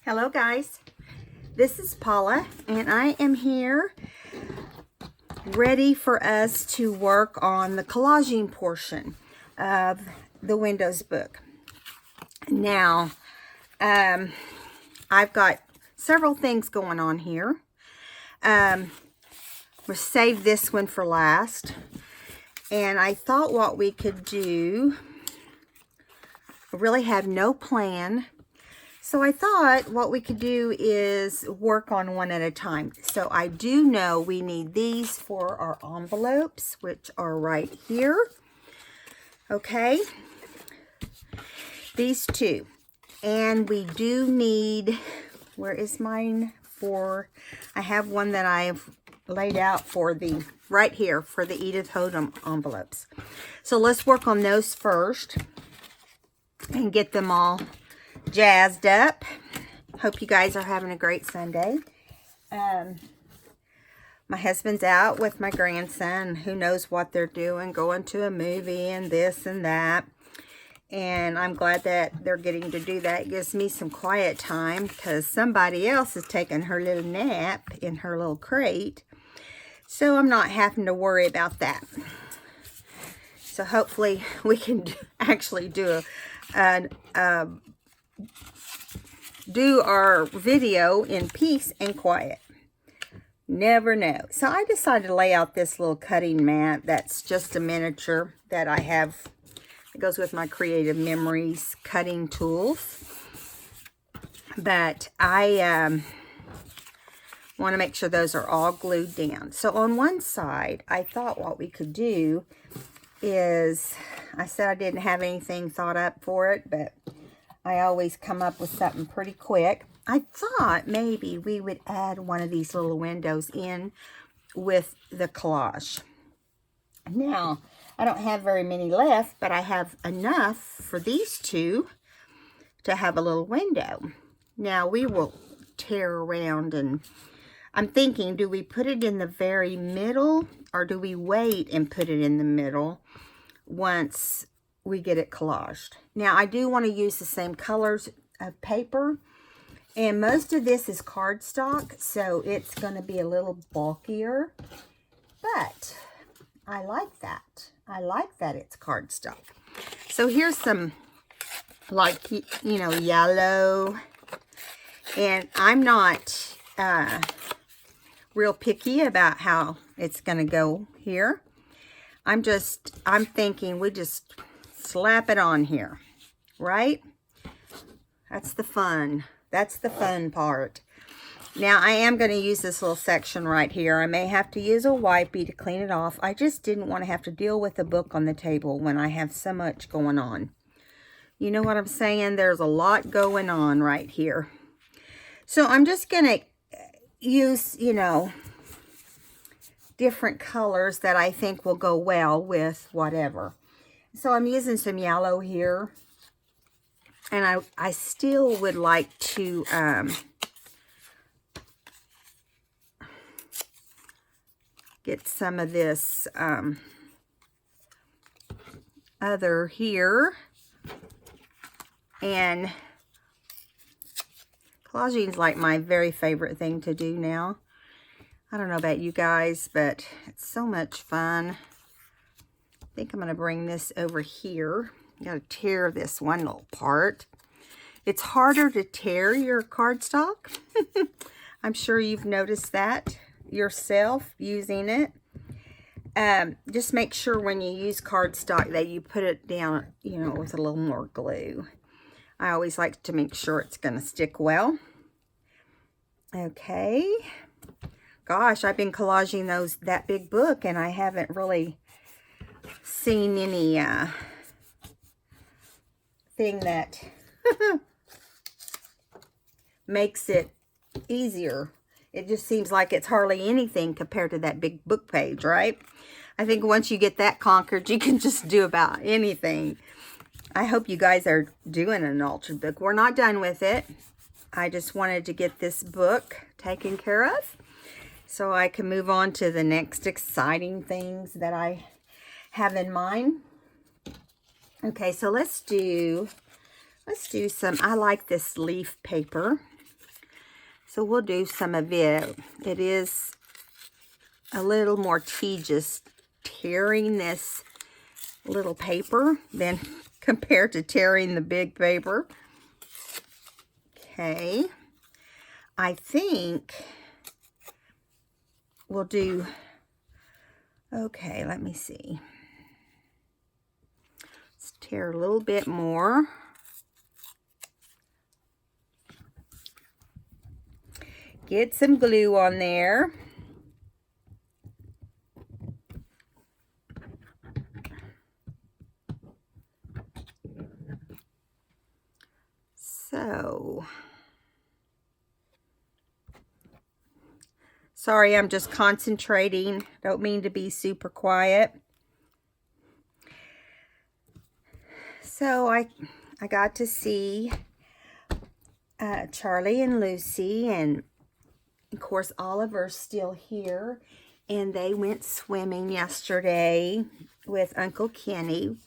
Hello guys, this is Paula and I am here ready for us to work on the collaging portion of the Windows book. Now, I've got several things going on here. We'll save this one for last, and I thought what we could do, I really have no plan. So I thought what we could do is work on one at a time. So I do know we need these for our envelopes, which are right here. Okay. These two. And we do need, where is mine for, I have one that I've laid out for the, right here, for the Edith Hodum envelopes. So let's work on those first and get them all jazzed up. Hope you guys are having a great Sunday. My husband's out with my grandson. Who knows what they're doing, going to a movie and this and that. And I'm glad that they're getting to do that. It gives me some quiet time because somebody else is taking her little nap in her little crate. So I'm not having to worry about that. So hopefully we can actually do our video in peace and quiet. Never know. So I decided to lay out this little cutting mat. That's just a miniature that I have. It goes with my Creative Memories cutting tools. But I want to make sure those are all glued down. So on one side, I thought what we could do is, I said I didn't have anything thought up for it, but I always come up with something pretty quick. I thought maybe we would add one of these little windows in with the collage. Now, I don't have very many left, but I have enough for these two to have a little window. Now, we will tear around, and I'm thinking, do we put it in the very middle, or do we wait and put it in the middle once we get it collaged? Now, I do want to use the same colors of paper, and most of this is cardstock, so it's going to be a little bulkier, but I like that. I like that it's cardstock. So here's some, like, you know, yellow, and I'm not real picky about how it's going to go here. I'm thinking we just slap it on here, right? That's the fun. That's the fun part. Now, I am going to use this little section right here. I may have to use a wipey to clean it off. I just didn't want to have to deal with a book on the table when I have so much going on. You know what I'm saying? There's a lot going on right here. So I'm just going to use, you know, different colors that I think will go well with whatever. So I'm using some yellow here, and I still would like to get some of this other here. And collaging is like my very favorite thing to do now. I don't know about you guys, but it's so much fun. I think I'm going to bring this over here. You got to tear this one little part. It's harder to tear your cardstock. I'm sure you've noticed that yourself using it. Just make sure when you use cardstock that you put it down, you know, with a little more glue. I always like to make sure it's going to stick well. Okay. Gosh, I've been collaging that big book, and I haven't really seen any thing that makes it easier. It just seems like it's hardly anything compared to that big book page, right? I think once you get that conquered, you can just do about anything. I hope you guys are doing an altered book. We're not done with it. I just wanted to get this book taken care of so I can move on to the next exciting things that I have in mind. Okay, so let's do some, I like this leaf paper. So we'll do some of it. It is a little more tedious tearing this little paper than compared to tearing the big paper. Okay. I think we'll do, okay, let me see. Let's tear a little bit more. Get some glue on there. So, sorry, I'm just concentrating. Don't mean to be super quiet. So I got to see Charlie and Lucy, and of course Oliver's still here, and they went swimming yesterday with Uncle Kenny,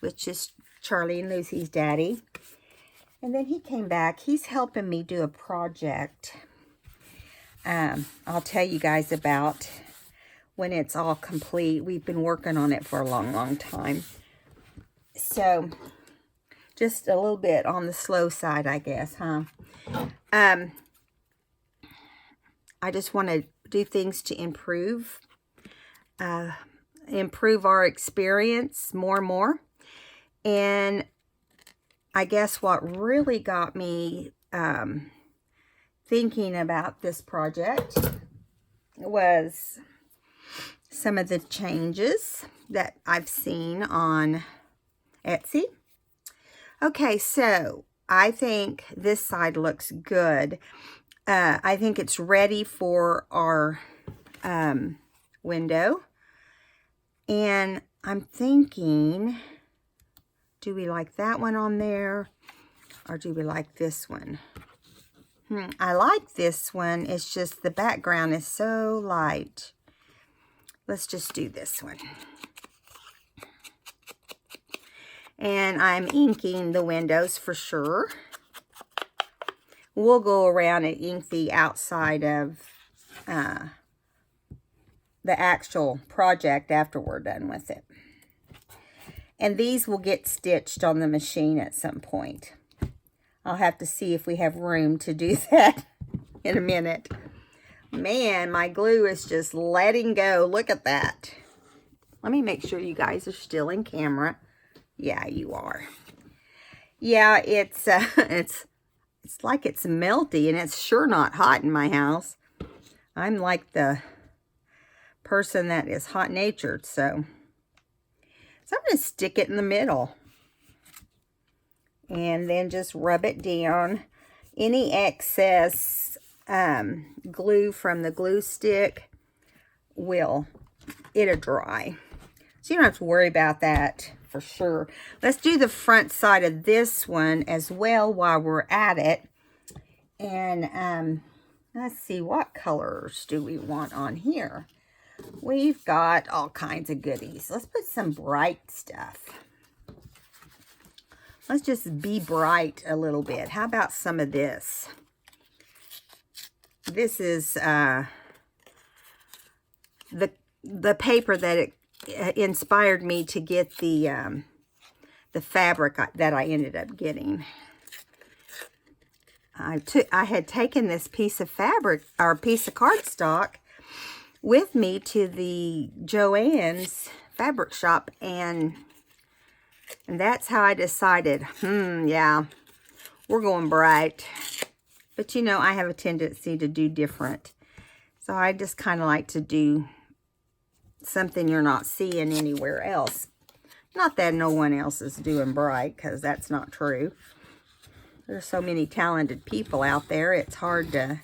which is Charlie and Lucy's daddy. And then he came back. He's helping me do a project. I'll tell you guys about when it's all complete. We've been working on it for a long, long time. So, just a little bit on the slow side, I guess, huh? I just want to do things to improve our experience more and more. And I guess what really got me thinking about this project was some of the changes that I've seen on Etsy. Okay, so I think this side looks good. I think it's ready for our window. And I'm thinking, do we like that one on there, or do we like this one? I like this one. It's just the background is so light. Let's just do this one. And I'm inking the windows for sure. We'll go around and ink the outside of the actual project after we're done with it. And these will get stitched on the machine at some point. I'll have to see if we have room to do that in a minute. Man, my glue is just letting go. Look at that. Let me make sure you guys are still in camera. Yeah, you are. Yeah, it's like it's melty, and it's sure not hot in my house. I'm like the person that is hot-natured, so I'm going to stick it in the middle. And then just rub it down. Any excess glue from the glue stick it'll dry. So you don't have to worry about that for sure. Let's do the front side of this one as well while we're at it. And let's see, what colors do we want on here? We've got all kinds of goodies. Let's put some bright stuff. Let's just be bright a little bit. How about some of this? This is the paper that it inspired me to get the fabric that I ended up getting. I had taken this piece of fabric, or piece of cardstock, with me to the Joann's fabric shop, and that's how I decided, yeah, we're going bright. But you know, I have a tendency to do different. So I just kind of like to do something you're not seeing anywhere else. Not that no one else is doing bright, because that's not true. There's so many talented people out there. It's hard to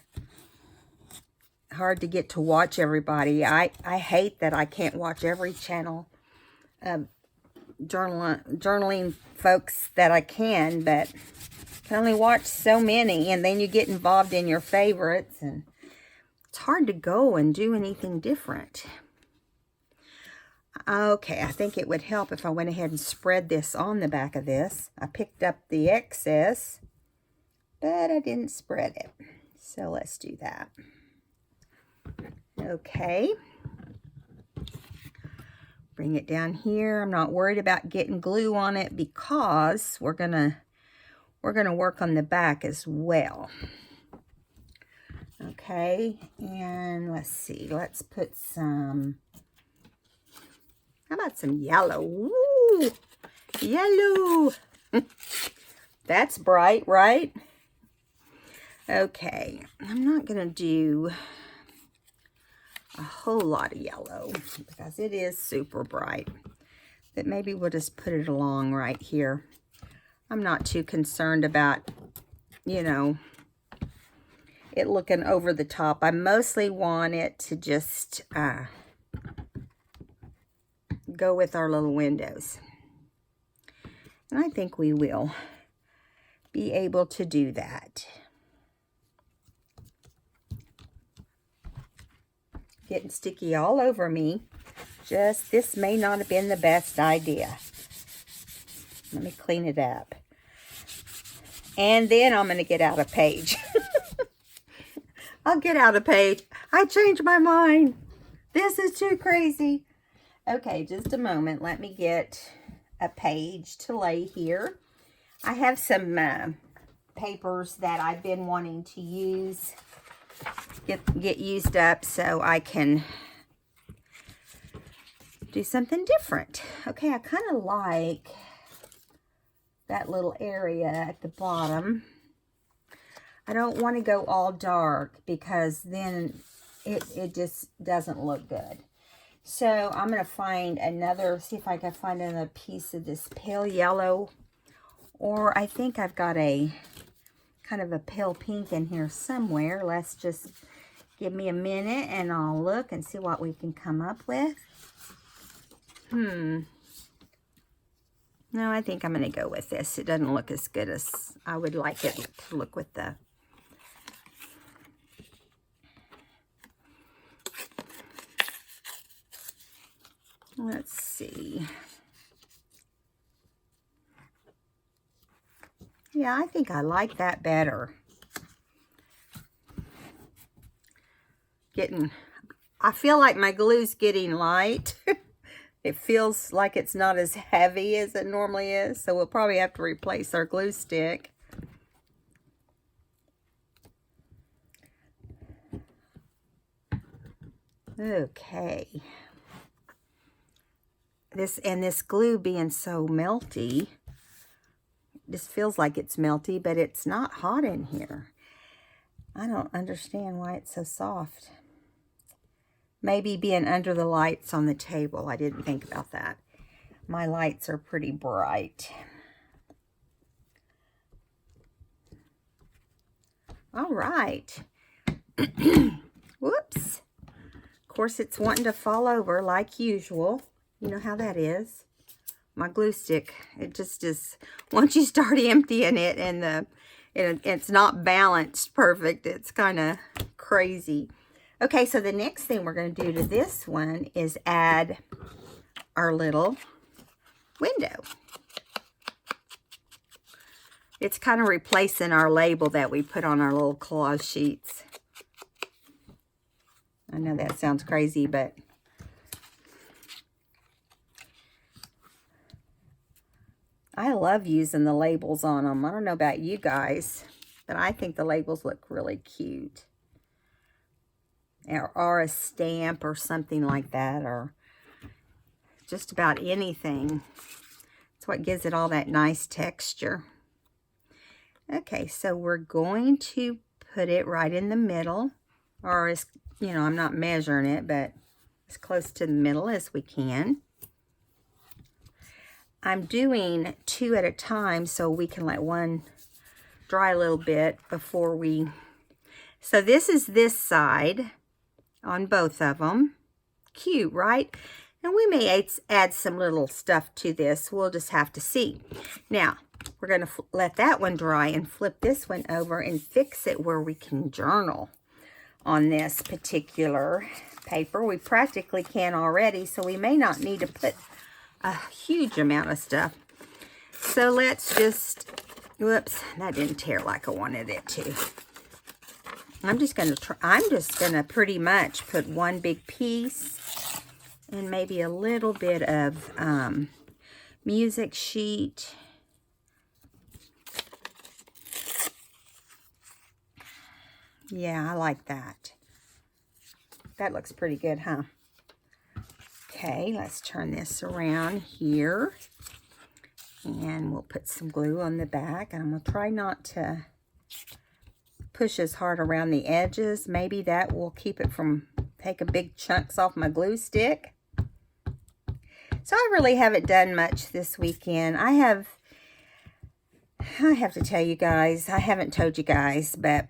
get to watch everybody. I hate that I can't watch every channel of journaling folks that I can, but I can only watch so many, and then you get involved in your favorites, and it's hard to go and do anything different. Okay, I think it would help if I went ahead and spread this on the back of this. I picked up the excess, but I didn't spread it. So let's do that. Okay. Bring it down here. I'm not worried about getting glue on it because we're gonna work on the back as well. Okay, and let's see. Let's put some. How about some yellow? Woo! Yellow. That's bright, right? Okay, I'm not gonna do a whole lot of yellow because it is super bright, but maybe we'll just put it along right here. I'm not too concerned about, you know, it looking over the top. I mostly want it to just go with our little windows, and I think we will be able to do that. Getting sticky all over me. This may not have been the best idea. Let me clean it up. And then I'm going to get out a page. I'll get out a page. I changed my mind. This is too crazy. Okay, just a moment. Let me get a page to lay here. I have some papers that I've been wanting to use. Get used up so I can do something different. Okay, I kind of like that little area at the bottom. I don't want to go all dark because then it just doesn't look good. So I'm going to find another, see if I can find another piece of this pale yellow, or I think I've got a kind of a pale pink in here somewhere. Let's just give me a minute and I'll look and see what we can come up with. No, I think I'm going to go with this. It doesn't look as good as I would like it to look with the... Let's see. Yeah, I think I like that better. I feel like my glue's getting light. It feels like it's not as heavy as it normally is, so we'll probably have to replace our glue stick. Okay. This glue being so melty, this feels like it's melty, but it's not hot in here. I don't understand why it's so soft. Maybe being under the lights on the table. I didn't think about that. My lights are pretty bright. All right. Whoops. Of course, it's wanting to fall over like usual. You know how that is. My glue stick, it just is, once you start emptying it and it's not balanced perfect, it's kind of crazy. Okay, so the next thing we're going to do to this one is add our little window. It's kind of replacing our label that we put on our little collage sheets. I know that sounds crazy, but I love using the labels on them. I don't know about you guys, but I think the labels look really cute. Or a stamp or something like that, or just about anything. It's what gives it all that nice texture. Okay, so we're going to put it right in the middle, or as, you know, I'm not measuring it, but as close to the middle as we can. I'm doing 2 at a time so we can let one dry a little bit before we... So this is this side on both of them. Cute, right? And we may add some little stuff to this. We'll just have to see. Now, we're going to let that one dry and flip this one over and fix it where we can journal on this particular paper. We practically can already, so we may not need to put a huge amount of stuff. So let's just, whoops, that didn't tear like I wanted it to. I'm just gonna pretty much put one big piece and maybe a little bit of music sheet. Yeah, I like that. That looks pretty good, huh? Okay, let's turn this around here. And we'll put some glue on the back. And I'm going to try not to push as hard around the edges. Maybe that will keep it from taking big chunks off my glue stick. So I really haven't done much this weekend. I have to tell you guys, I haven't told you guys, but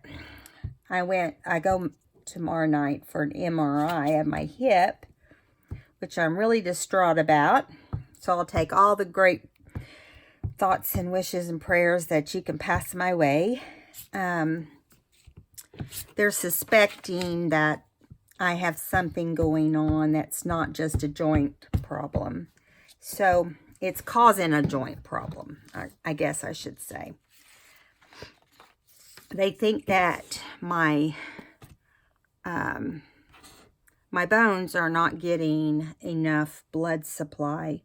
I go tomorrow night for an MRI of my hip, which I'm really distraught about. So I'll take all the great thoughts and wishes and prayers that you can pass my way. They're suspecting that I have something going on that's not just a joint problem. So it's causing a joint problem, I guess I should say. They think that my bones are not getting enough blood supply.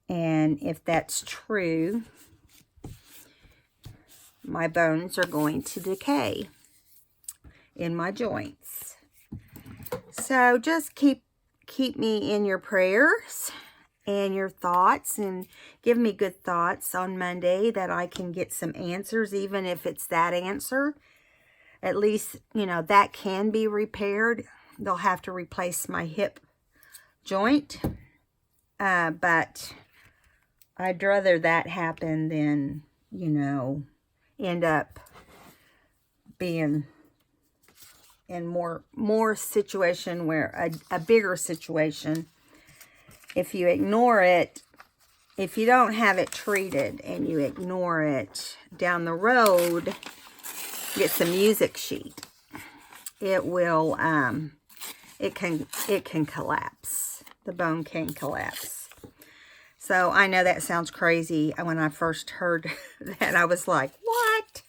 And if that's true, my bones are going to decay in my joints. So just keep me in your prayers and your thoughts, and give me good thoughts on Monday that I can get some answers, even if it's that answer. At least, you know, that can be repaired. They'll have to replace my hip joint. But I'd rather that happen than, you know, end up being in more situation where a bigger situation. If you ignore it, if you don't have it treated and you ignore it down the road, get some music sheet. It will, it can collapse. The bone can collapse. So I know that sounds crazy. When I first heard that, I was like, what?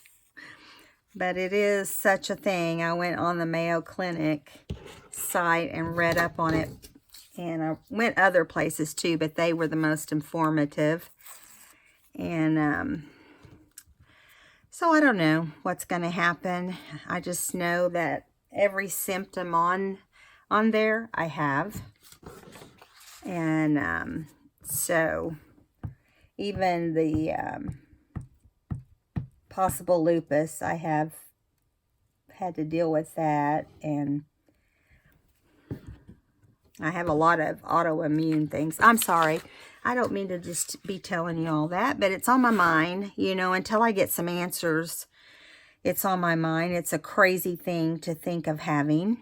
But it is such a thing. I went on the Mayo Clinic site and read up on it. And I went other places too, but they were the most informative. And so I don't know what's going to happen. I just know that every symptom on there I have. And so even the possible lupus, I have had to deal with that. And I have a lot of autoimmune things. I'm sorry. I don't mean to just be telling you all that, but it's on my mind, you know, until I get some answers. It's on my mind. It's a crazy thing to think of having.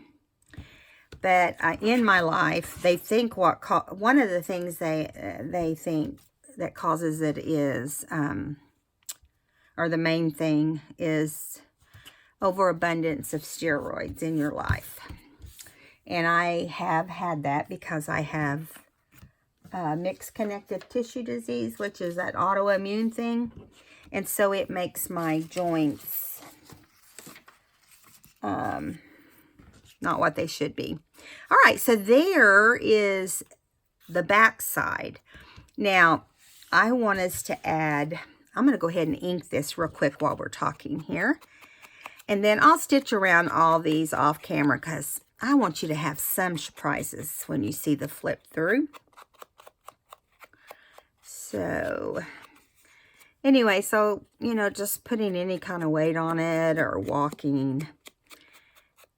But in my life, they think one of the things they think that causes it is, or the main thing is overabundance of steroids in your life. And I have had that because I have mixed connective tissue disease, which is that autoimmune thing. And so it makes my joints not what they should be. All right, so there is the back side. Now, I want us to add, I'm going to go ahead and ink this real quick while we're talking here. And then I'll stitch around all these off camera because I want you to have some surprises when you see the flip through. So, anyway, so, you know, just putting any kind of weight on it or walking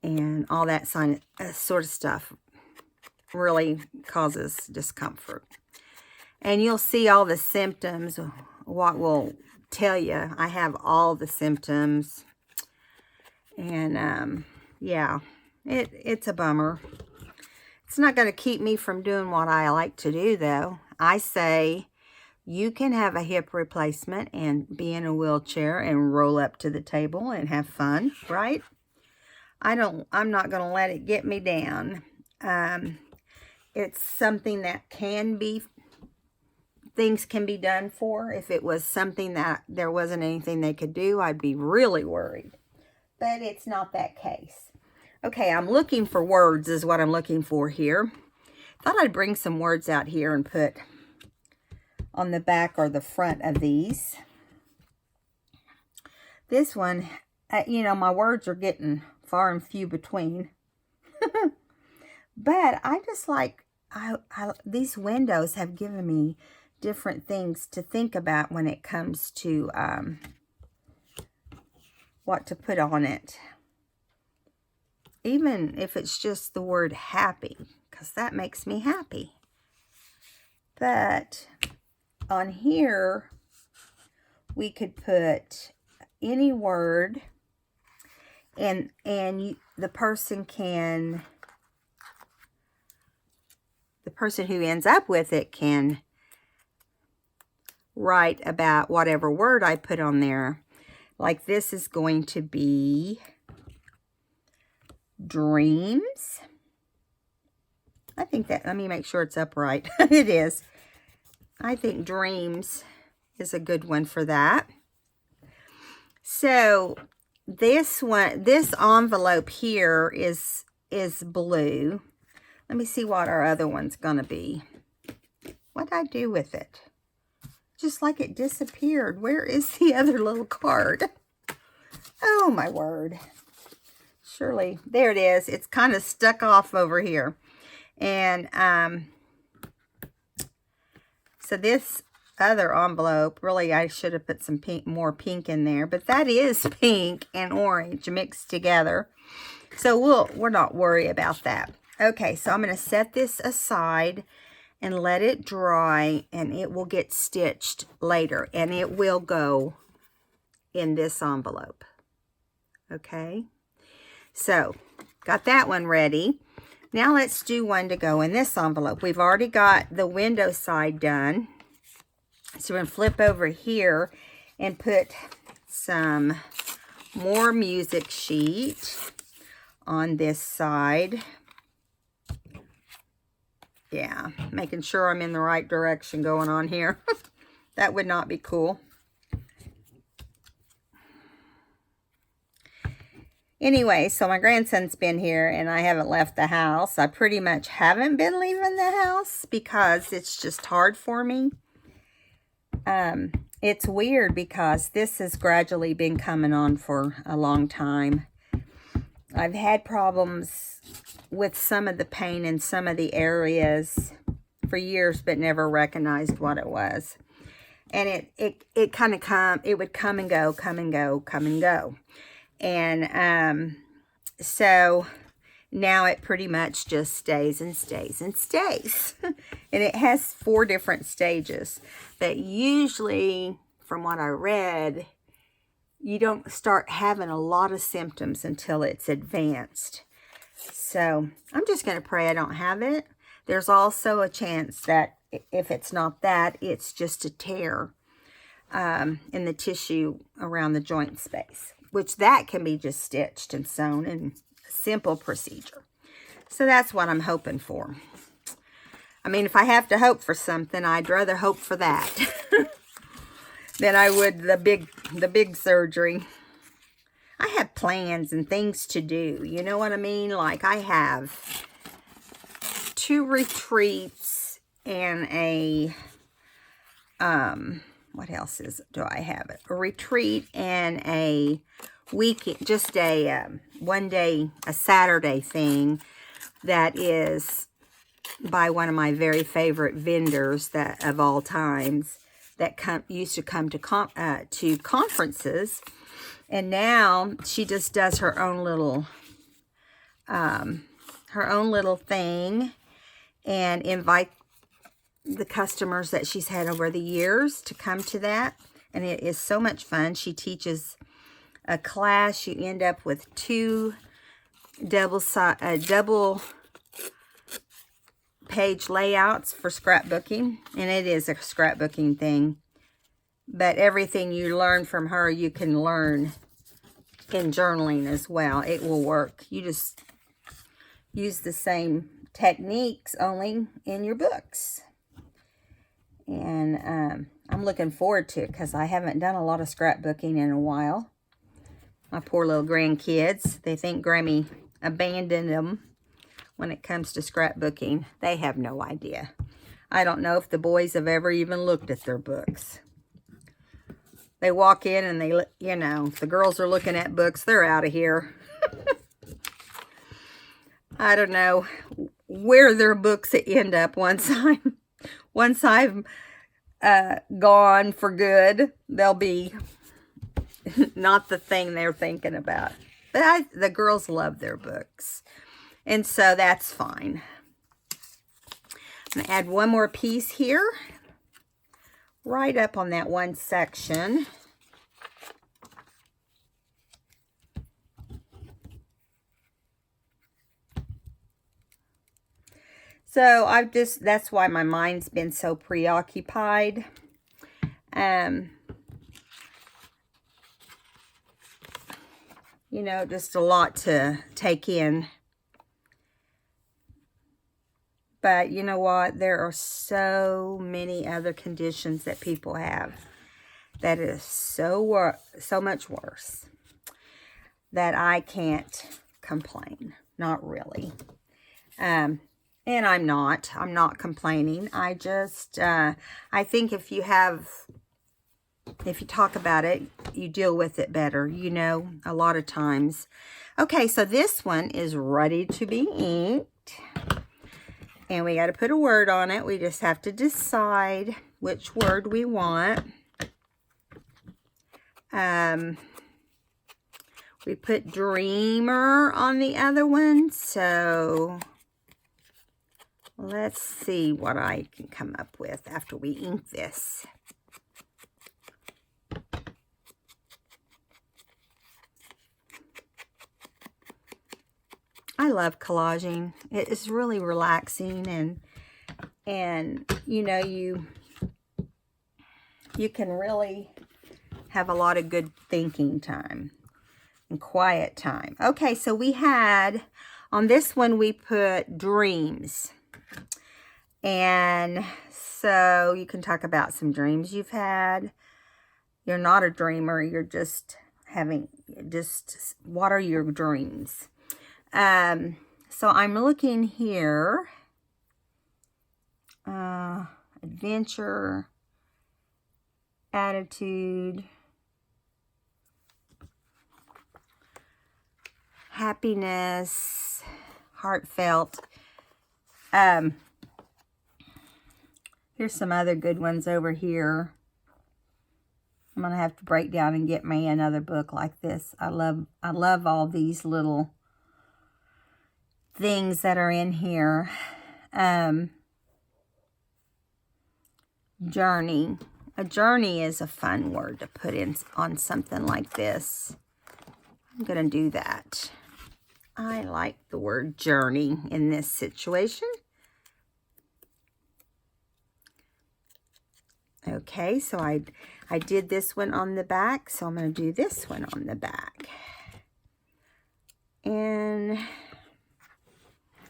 and all that sort of stuff really causes discomfort. And you'll see all the symptoms, what will tell you. I have all the symptoms. And, yeah, it's a bummer. It's not going to keep me from doing what I like to do, though. I say you can have a hip replacement and be in a wheelchair and roll up to the table and have fun, right? I'm not going to let it get me down. It's something that things can be done for. If it was something that there wasn't anything they could do, I'd be really worried. but it's not that case. Okay, I'm looking for words is what I'm looking for here. Thought I'd bring some words out here and put on the back or the front of these. This one, you know, my words are getting far and few between. But I just like, these windows have given me different things to think about when it comes to what to put on it. Even if it's just the word happy, because that makes me happy. But on here, we could put any word, and the person who ends up with it can write about whatever word I put on there. Like this is going to be dreams. I think that, let me make sure it's upright. It is. I think dreams is a good one for that. So this one, this envelope here is blue. Let me see what our other one's gonna be. What did I do with it? Just like it disappeared. Where is the other little card? Oh my word. Surely, there it is. It's kind of stuck off over here. And so this other envelope, really I should have put some pink, more pink in there, but that is pink and orange mixed together. So we're not worried about that. Okay, so I'm going to set this aside and let it dry, and it will get stitched later, and it will go in this envelope. Okay, so got that one ready. Now let's do one to go in this envelope. We've already got the window side done. So we're going to flip over here and put some more music sheet on this side. Yeah, making sure I'm in the right direction going on here. That would not be cool. Anyway, so my grandson's been here and I haven't left the house. I pretty much haven't been leaving the house because it's just hard for me. It's weird because this has gradually been coming on for a long time. I've had problems with some of the pain in some of the areas for years, but never recognized what it was. And it kind of it would come and go, come and go, come and go. And so now it pretty much just stays and stays and stays. And it has 4 different stages. But usually, from what I read, you don't start having a lot of symptoms until it's advanced. So I'm just going to pray I don't have it. There's also a chance that if it's not that, it's just a tear in the tissue around the joint space, which that can be just stitched and sewn in a simple procedure. So that's what I'm hoping for. I mean, if I have to hope for something, I'd rather hope for that than I would the big surgery. I have plans and things to do. You know what I mean? Like I have 2 retreats and a, what else do I have? A retreat and a weekend, just a one day, a Saturday thing that is by one of my very favorite vendors that of all times that used to come to conferences, and now she just does her own little thing and invite the customers that she's had over the years to come to that, and it is so much fun. She teaches a class. You end up with 2 double page layouts for scrapbooking, and it is a scrapbooking thing, but everything you learn from her you can learn in journaling as well. It will work. You just use the same techniques only in your books, and I'm looking forward to it because I haven't done a lot of scrapbooking in a while. My poor little grandkids. They think Grammy abandoned them when it comes to scrapbooking. They have no idea. I don't know if the boys have ever even looked at their books. They walk in and they, you know, if the girls are looking at books, they're out of here. I don't know where their books end up once I'm gone for good. They'll be not the thing they're thinking about. But the girls love their books. And so that's fine. I'm going to add one more piece here. Right up on that one section. So that's why my mind's been so preoccupied. You know, just a lot to take in. But you know what? There are so many other conditions that people have that is so much worse that I can't complain. Not really. And I'm not complaining. I just, I think if you talk about it, you deal with it better, you know, a lot of times. Okay, so this one is ready to be inked. And we got to put a word on it. We just have to decide which word we want. We put dreamer on the other one, so let's see what I can come up with after we ink this. I love collaging. It is really relaxing, and you know, you can really have a lot of good thinking time and quiet time. Okay, so we had on this one we put dreams. And so you can talk about some dreams you've had. You're not a dreamer, you're just what are your dreams? So I'm looking here, adventure, attitude, happiness, heartfelt. Here's some other good ones over here. I'm gonna have to break down and get me another book like this. I love all these little things that are in here. Journey. A journey is a fun word to put in on something like this. I'm gonna do that. I like the word journey in this situation. Okay, so I did this one on the back, so I'm going to do this one on the back. And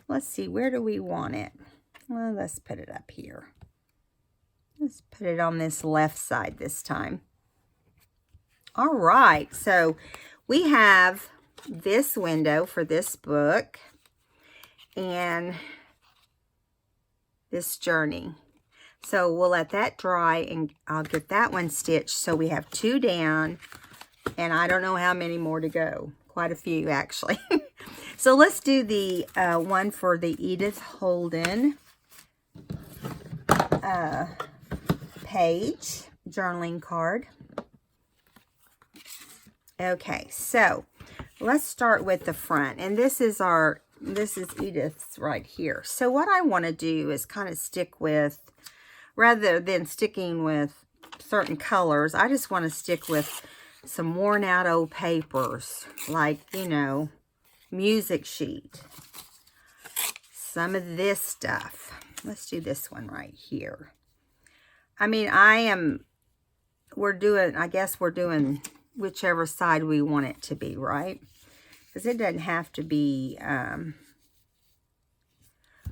let's see, where do we want it? Well, let's put it up here. Let's put it on this left side this time. All right, so we have this window for this book and this journey. So we'll let that dry and I'll get that one stitched. So we have 2 down and I don't know how many more to go. Quite a few actually. So let's do the one for the Edith Holden page journaling card. Okay, so let's start with the front. And this is Edith's right here. So what I want to do is kind of stick with, rather than sticking with certain colors, I just want to stick with some worn out old papers, like, you know, music sheet. Some of this stuff. Let's do this one right here. I mean, I guess we're doing whichever side we want it to be, right? Because it doesn't have to be,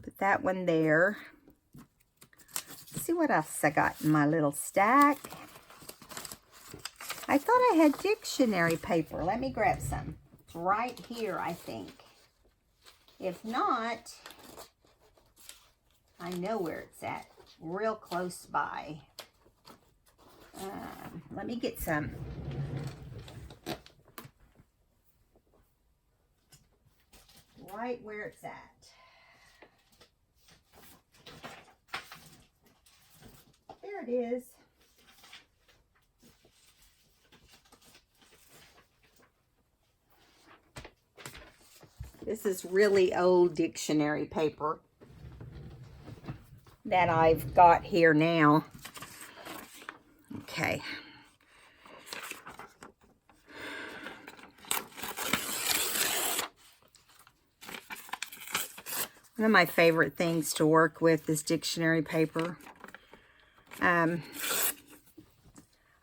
put that one there. Let's see what else I got in my little stack. I thought I had dictionary paper. Let me grab some. It's right here, I think. If not, I know where it's at. Real close by. Let me get some. Right where it's at. There it is. This is really old dictionary paper that I've got here now. Okay. One of my favorite things to work with is dictionary paper. I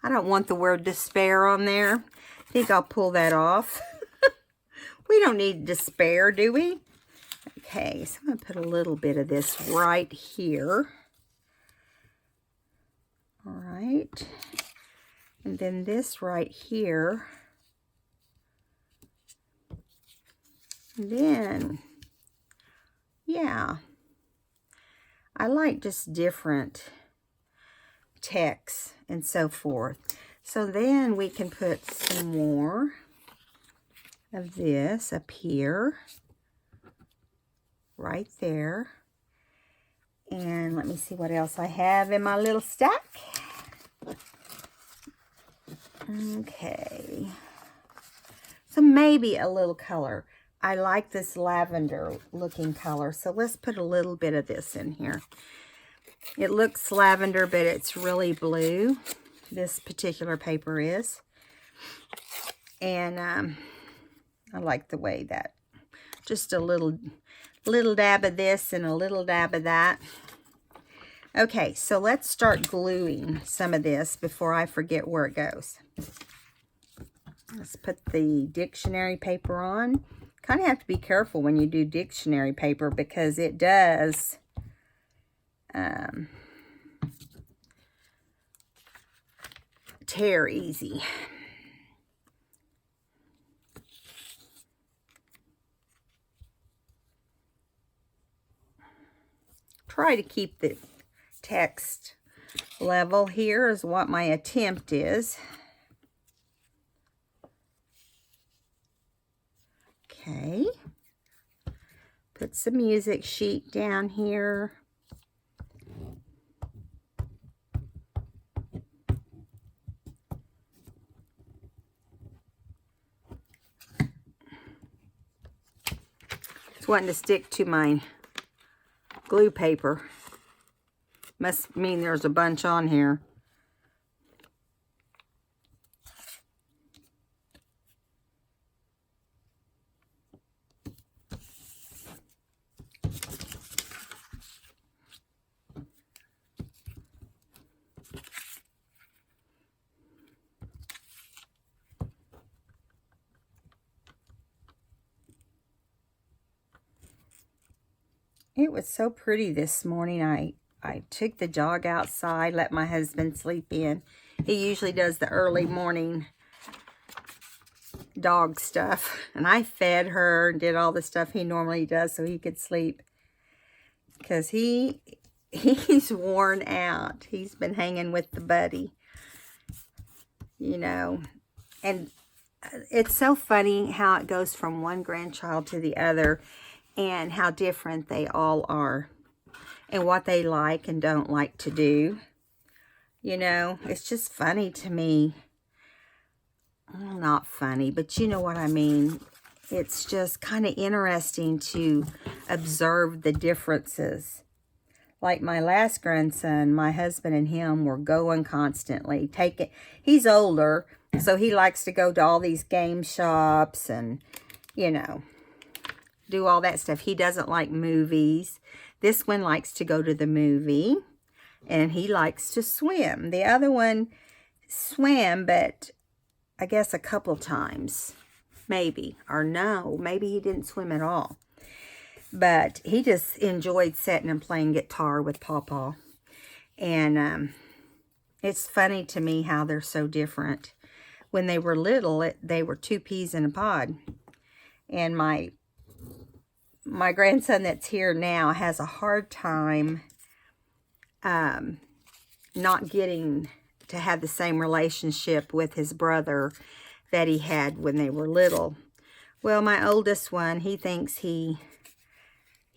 don't want the word despair on there. I think I'll pull that off. We don't need despair, do we? Okay, so I'm going to put a little bit of this right here. All right. And then this right here. And then, yeah. I like just different text and so forth. So then we can put some more of this up here, right there. And let me see what else I have in my little stack. Okay. So maybe a little color. I like this lavender looking color, so let's put a little bit of this in here. It looks lavender, but it's really blue. This particular paper is. And I like the way that, just a little dab of this and a little dab of that. Okay, so let's start gluing some of this before I forget where it goes. Let's put the dictionary paper on. Kind of have to be careful when you do dictionary paper because it does tear easy. Try to keep the text level here is what my attempt is. Okay. Put some music sheet down here. It's wanting to stick to my glue paper. Must mean there's a bunch on here. It was so pretty this morning. I took the dog outside, let my husband sleep in. He usually does the early morning dog stuff. And I fed her and did all the stuff he normally does so he could sleep. Because he's worn out. He's been hanging with the buddy. You know. And it's so funny how it goes from one grandchild to the other. And how different they all are. And what they like and don't like to do. You know, it's just funny to me. Well, not funny, but you know what I mean. It's just kind of interesting to observe the differences. Like my last grandson, my husband and him were going constantly. He's older, so he likes to go to all these game shops and, you know, do all that stuff. He doesn't like movies. This one likes to go to the movie, and he likes to swim. The other one swam, but I guess a couple times, maybe. Or no, maybe he didn't swim at all. But he just enjoyed sitting and playing guitar with Pawpaw. And it's funny to me how they're so different. when they were little, they were 2 peas in a pod. And my grandson that's here now has a hard time not getting to have the same relationship with his brother that he had when they were little. Well, my oldest one, he thinks he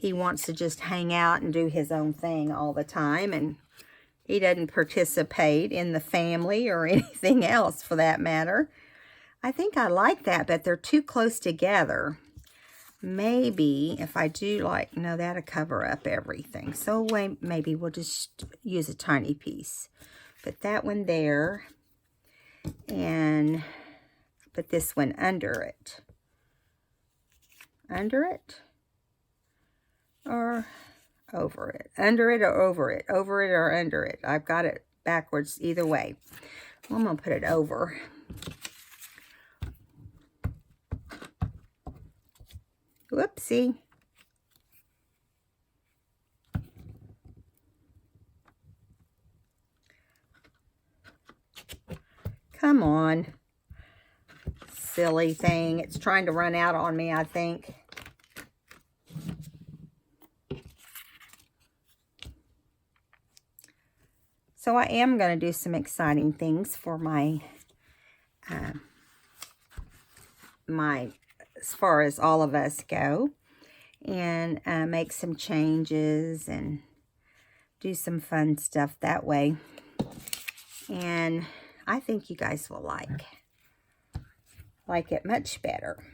wants to just hang out and do his own thing all the time, and he doesn't participate in the family or anything else for that matter. I think I like that, but they're too close together. Maybe if I do like, no, that'll cover up everything. So maybe we'll just use a tiny piece. Put that one there and put this one under it. Under it or over it? Under it or over it? Over it or under it? I've got it backwards either way. Well, I'm going to put it over. Whoopsie. Come on. Silly thing. It's trying to run out on me, I think. So I am going to do some exciting things for my, as far as all of us go, and make some changes and do some fun stuff that way. And I think you guys will like it much better.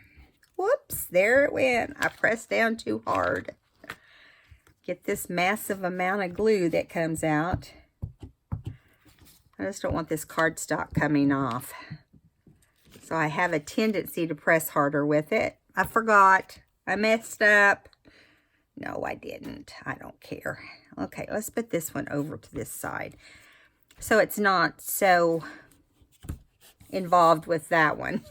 Whoops, there it went. I pressed down too hard. Get this massive amount of glue that comes out. I just don't want this cardstock coming off. So I have a tendency to press harder with it. I forgot. I messed up. No, I didn't. I don't care. Okay, let's put this one over to this side, so it's not so involved with that one.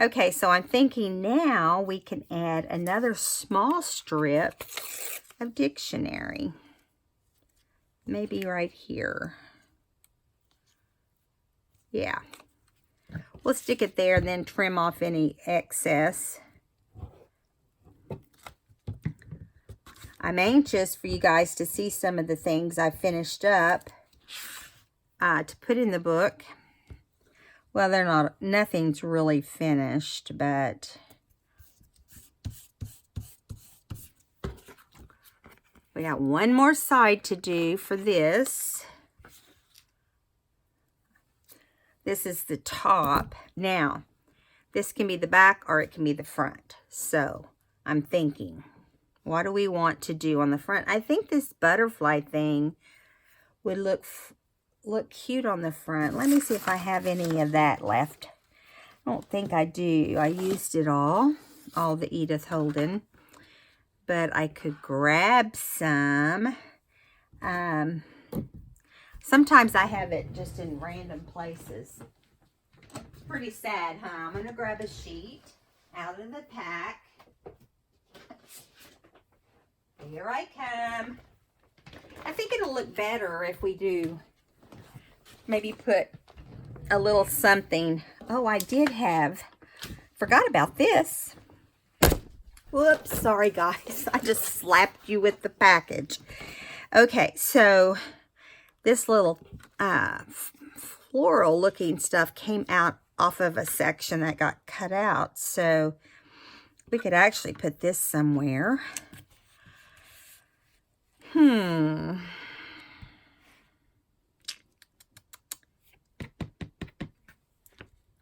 Okay, so I'm thinking now we can add another small strip of dictionary. Maybe right here. Yeah. We'll stick it there and then trim off any excess. I'm anxious for you guys to see some of the things I finished up to put in the book. Well, they're not, nothing's really finished, but we got one more side to do for this. This is the top. Now, this can be the back or it can be the front. So, I'm thinking, what do we want to do on the front? I think this butterfly thing would look cute on the front. Let me see if I have any of that left. I don't think I do. I used it all the Edith Holden. But I could grab some. Sometimes I have it just in random places. It's pretty sad, huh? I'm going to grab a sheet out of the pack. Here I come. I think it'll look better if we do maybe put a little something. Oh, I did have, forgot about this. Whoops, sorry guys. I just slapped you with the package. Okay, so this little floral looking stuff came out off of a section that got cut out. So we could actually put this somewhere.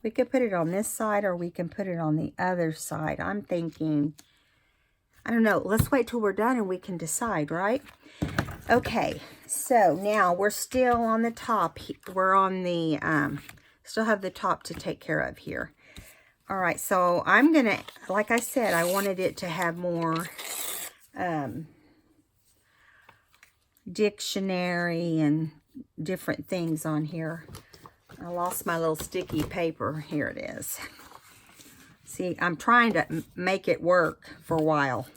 We could put it on this side or we can put it on the other side. I'm thinking, I don't know. Let's wait till we're done and we can decide, right? Okay, so now we're still on the top. We're on the, still have the top to take care of here. All right, so I'm going to, like I said, I wanted it to have more dictionary and different things on here. I lost my little sticky paper. Here it is. See, I'm trying to make it work for a while.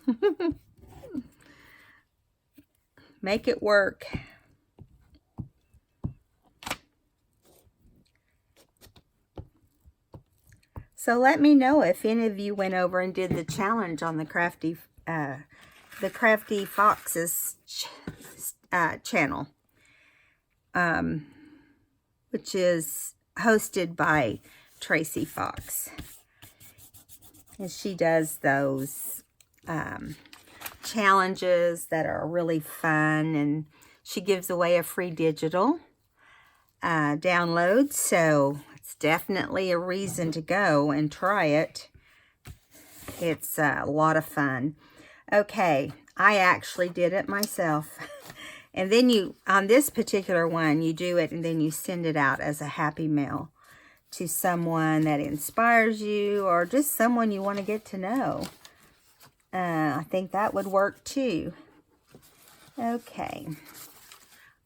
Make it work. So let me know if any of you went over and did the challenge on the Crafty Foxes channel, which is hosted by Tracy Fox. And she does those challenges that are really fun, and she gives away a free digital download, so it's definitely a reason to go and try it. It's a lot of fun. Okay, I actually did it myself. And then you, on this particular one, you do it and then you send it out as a happy mail to someone that inspires you or just someone you want to get to know. I think that would work too. Okay.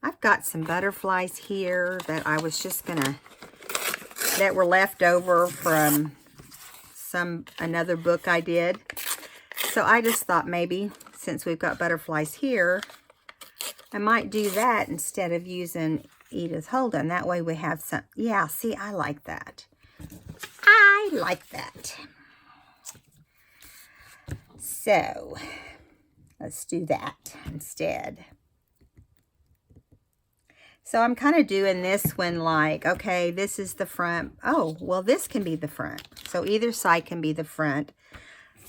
I've got some butterflies here that I was just gonna, that were left over from another book I did. So I just thought maybe since we've got butterflies here, I might do that instead of using Edith Holden. That way we have some, yeah, see, I like that. I like that. So let's do that instead. So I'm kind of doing this one like, okay, this is the front. Oh, well, this can be the front. So either side can be the front.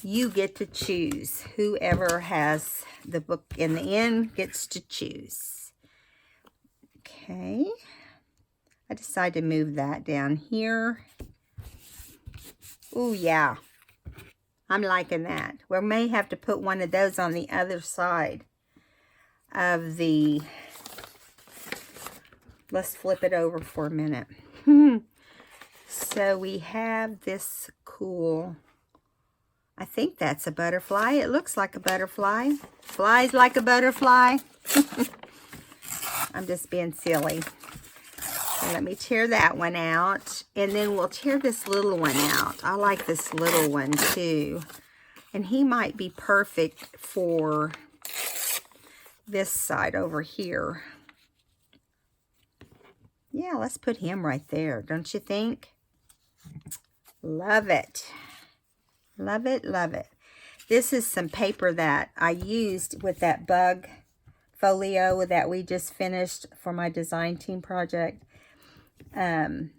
You get to choose. Whoever has the book in the end gets to choose. Okay. I decided to move that down here. Oh, yeah. I'm liking that. We may have to put one of those on the other side of the... Let's flip it over for a minute. So we have this cool, I think that's a butterfly. It looks like a butterfly. Flies like a butterfly. I'm just being silly. So let me tear that one out. And then we'll tear this little one out. I like this little one too. And he might be perfect for this side over here. Yeah, let's put him right there, don't you think? Love it. Love it, love it. This is some paper that I used with that bug folio that we just finished for my design team project. I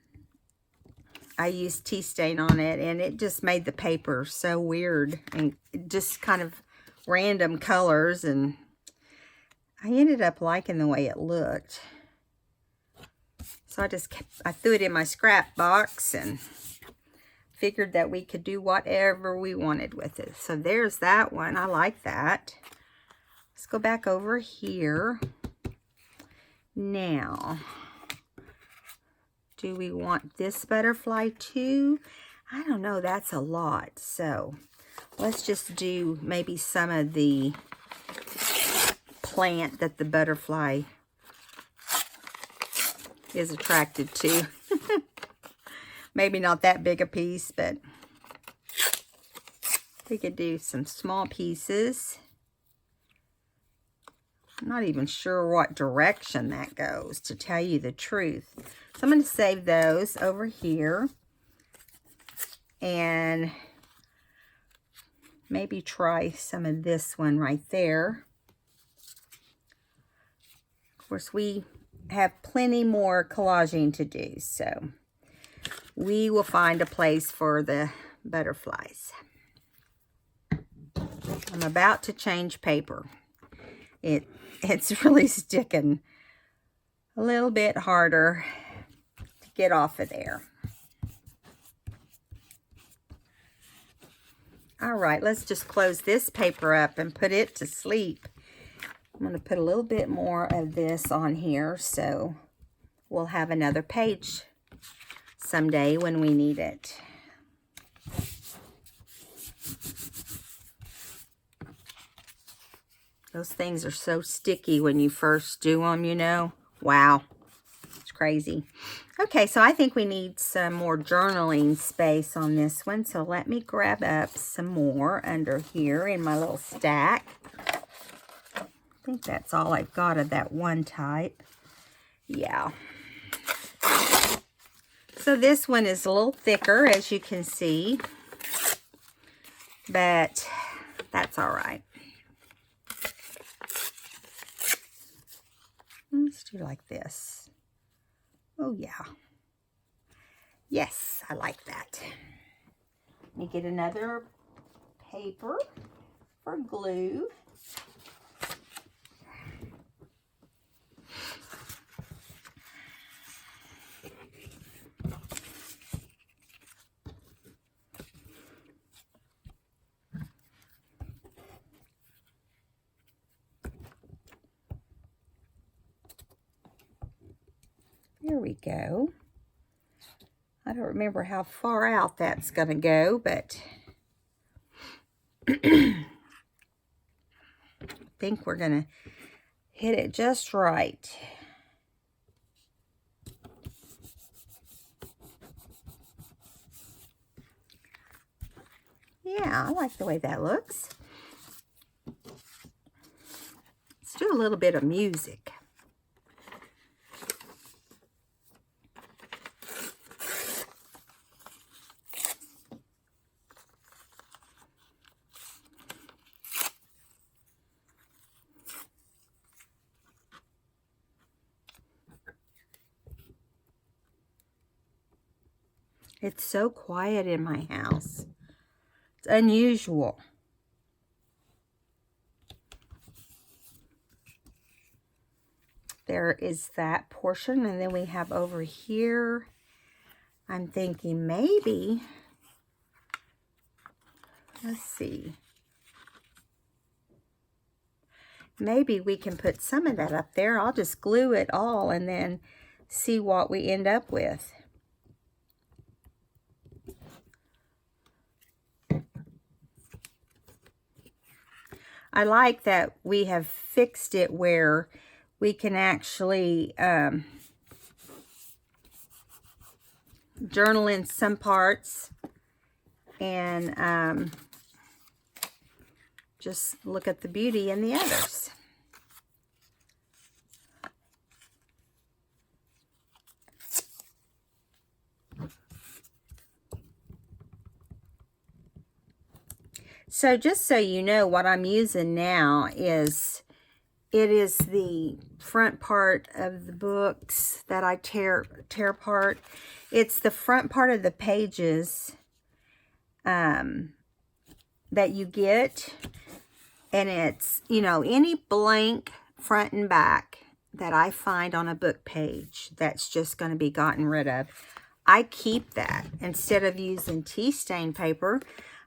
used tea stain on it, and it just made the paper so weird and just kind of random colors, and I ended up liking the way it looked. So I threw it in my scrap box and figured that we could do whatever we wanted with it. So there's that one. I like that. Let's go back over here. Now, do we want this butterfly too? I don't know. That's a lot. So let's just do maybe some of the plant that the butterfly is attracted to. Maybe not that big a piece, but we could do some small pieces. I'm not even sure what direction that goes, to tell you the truth. So I'm going to save those over here and maybe try some of this one right there. Of course, we have plenty more collaging to do, so we will find a place for the butterflies. I'm about to change paper. It's really sticking a little bit harder to get off of there. All right, let's just close this paper up and put it to sleep. I'm going to put a little bit more of this on here so we'll have another page someday when we need it. Those things are so sticky when you first do them, you know. Wow, it's crazy. Okay, so I think we need some more journaling space on this one. So let me grab up some more under here in my little stack. I think that's all I've got of that one type. Yeah. So this one is a little thicker, as you can see, but that's all right. Let's do like this. Oh yeah. Yes, I like that. Let me get another paper for glue. There we go. I don't remember how far out that's going to go, but I think we're going to hit it just right. Yeah, I like the way that looks. Let's do a little bit of music. It's so quiet in my house. It's unusual. There is that portion, and then we have over here, I'm thinking maybe, let's see, maybe we can put some of that up there. I'll just glue it all and then see what we end up with. I like that we have fixed it where we can actually journal in some parts and just look at the beauty in the others. So just so you know, what I'm using now is, it is the front part of the books that I tear apart. It's the front part of the pages that you get. And it's, you know, any blank front and back that I find on a book page that's just going to be gotten rid of, I keep that. Instead of using tea stain paper,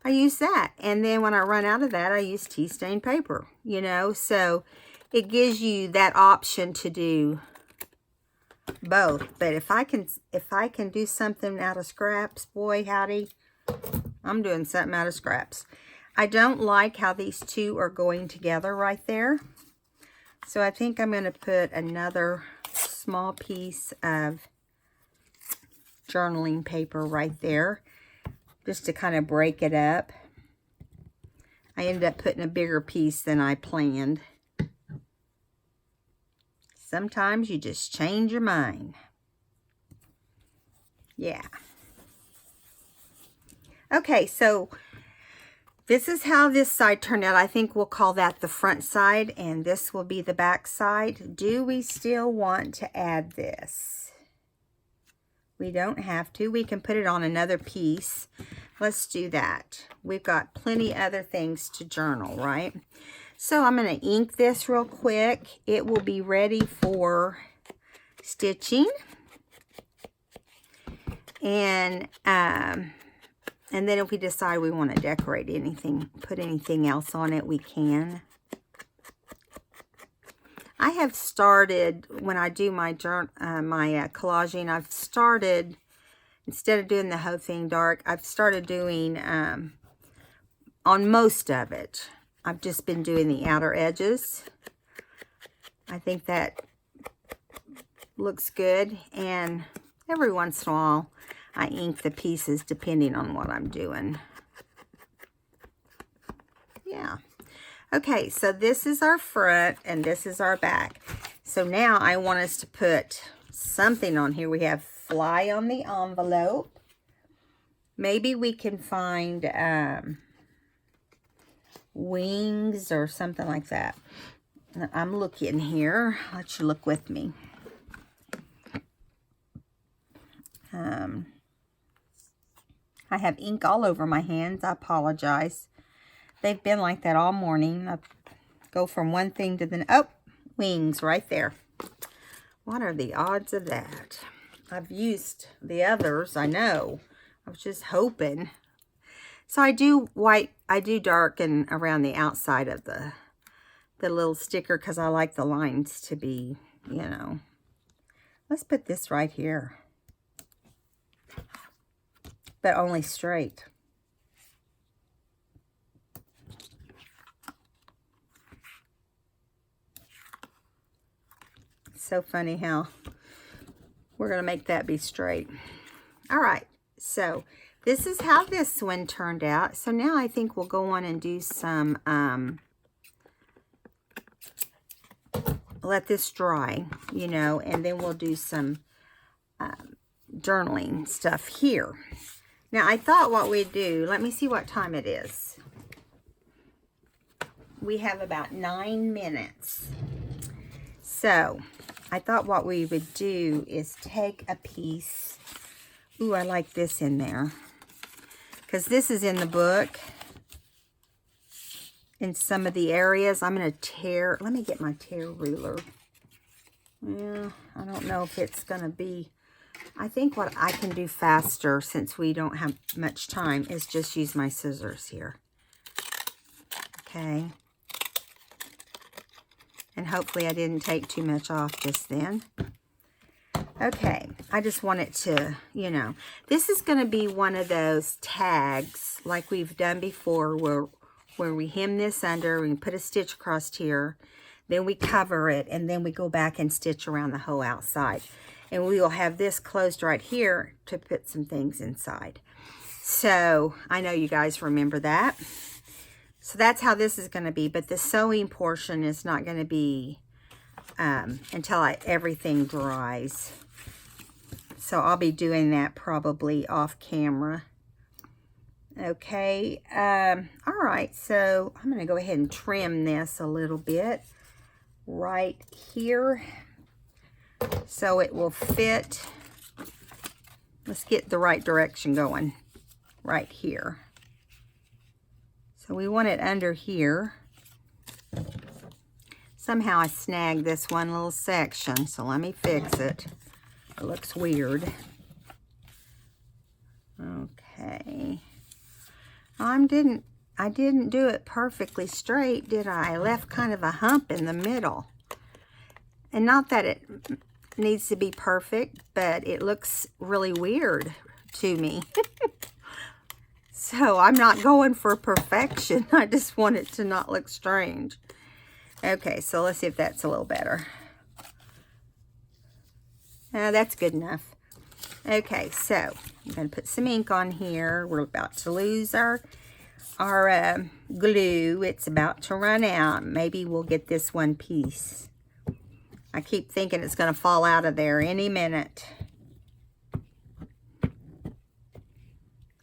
I use that. And then when I run out of that, I use tea stain paper, you know. So it gives you that option to do both. But if I can do something out of scraps, boy howdy, I'm doing something out of scraps. I don't like how these two are going together right there. So I think I'm going to put another small piece of journaling paper right there, just to kind of break it up. I ended up putting a bigger piece than I planned. Sometimes you just change your mind. Yeah. Okay, so this is how this side turned out. I think we'll call that the front side, and this will be the back side. Do we still want to add this? We don't have to. We can put it on another piece. Let's do that. We've got plenty other things to journal, right? So I'm going to ink this real quick. It will be ready for stitching. And then if we decide we want to decorate anything, put anything else on it, we can. I have started, when I do my collaging, I've started, instead of doing the whole thing dark, I've started doing, on most of it, I've just been doing the outer edges. I think that looks good, and every once in a while, I ink the pieces depending on what I'm doing. Yeah. Okay, so this is our front and this is our back. So now I want us to put something on here. We have fly on the envelope. Maybe we can find wings or something like that. I'm looking here. I'll let you look with me. I have ink all over my hands. I apologize. They've been like that all morning. I go from one thing to the... Oh, wings right there. What are the odds of that? I've used the others, I know. I was just hoping. So I do white, I do darken around the outside of the little sticker because I like the lines to be, you know. Let's put this right here. But only straight. So funny how we're going to make that be straight. All right, so this is how this one turned out. So now I think we'll go on and do some, let this dry, you know, and then we'll do some journaling stuff here. Now I thought what we'd do, let me see what time it is. We have about 9 minutes. So I thought what we would do is take a piece. Ooh, I like this in there. Because this is in the book. In some of the areas, I'm going to tear. Let me get my tear ruler. Yeah, I don't know if it's going to be. I think what I can do faster, since we don't have much time, is just use my scissors here. Okay. And hopefully I didn't take too much off just then. Okay, I just want it to, you know. This is going to be one of those tags like we've done before where we hem this under, we can put a stitch across here, then we cover it, and then we go back and stitch around the whole outside. And we will have this closed right here to put some things inside. So, I know you guys remember that. So that's how this is going to be, but the sewing portion is not going to be until everything dries. So I'll be doing that probably off camera. Okay, all right, so I'm going to go ahead and trim this a little bit right here so it will fit. Let's get the right direction going right here. So we want it under here. Somehow I snagged this one little section, so let me fix it. It looks weird. Okay. I didn't do it perfectly straight, did I? I left kind of a hump in the middle. And not that it needs to be perfect, but it looks really weird to me. So I'm not going for perfection. I just want it to not look strange. Okay, so let's see if that's a little better. That's good enough. Okay, so I'm going to put some ink on here. We're about to lose our glue. It's about to run out. Maybe we'll get this one piece. I keep thinking it's going to fall out of there any minute.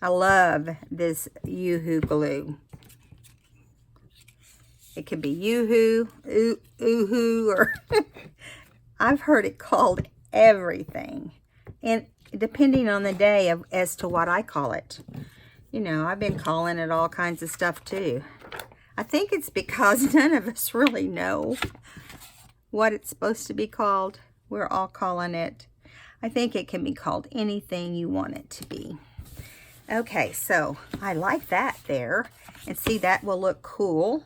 I love this Yoo-hoo glue. It could be Yoo-hoo, Ooh-hoo, or I've heard it called everything. And depending on the day as to what I call it. You know, I've been calling it all kinds of stuff too. I think it's because none of us really know what it's supposed to be called. We're all calling it. I think it can be called anything you want it to be. Okay, so I like that there. And see, that will look cool.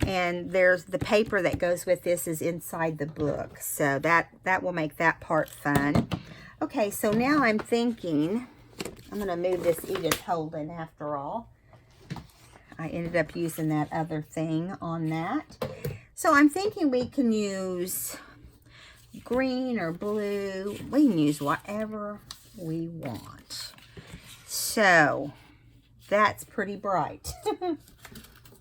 And there's the paper that goes with this is inside the book. So that will make that part fun. Okay, so now I'm thinking, I'm going to move this Edith Holden after all. I ended up using that other thing on that. So I'm thinking we can use green or blue. We can use whatever we want. So that's pretty bright.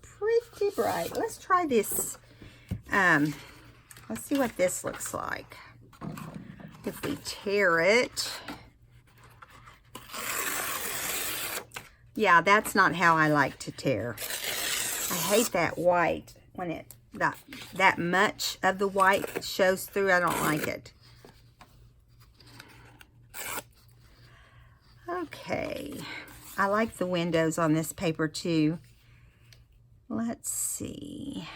Pretty bright. Let's try this. Let's see what this looks like. If we tear it, Yeah, that's not how I like to tear. I hate that white when it that much of the white shows through. I don't like it. Okay, I like the windows on this paper too. Let's see.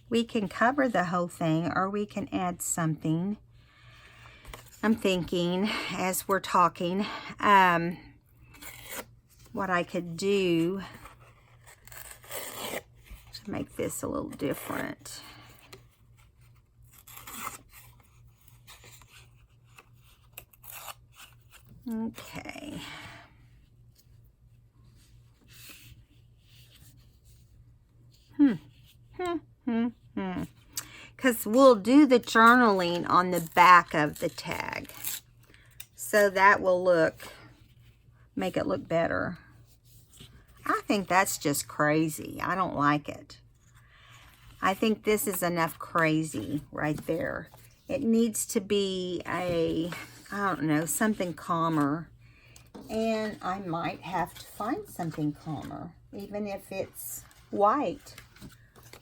We can cover the whole thing, or we can add something. I'm thinking as we're talking, what I could do to make this a little different. Okay. Because we'll do the journaling on the back of the tag. So that will make it look better. I think that's just crazy. I don't like it. I think this is enough crazy right there. It needs to be I don't know, something calmer. And I might have to find something calmer, even if it's white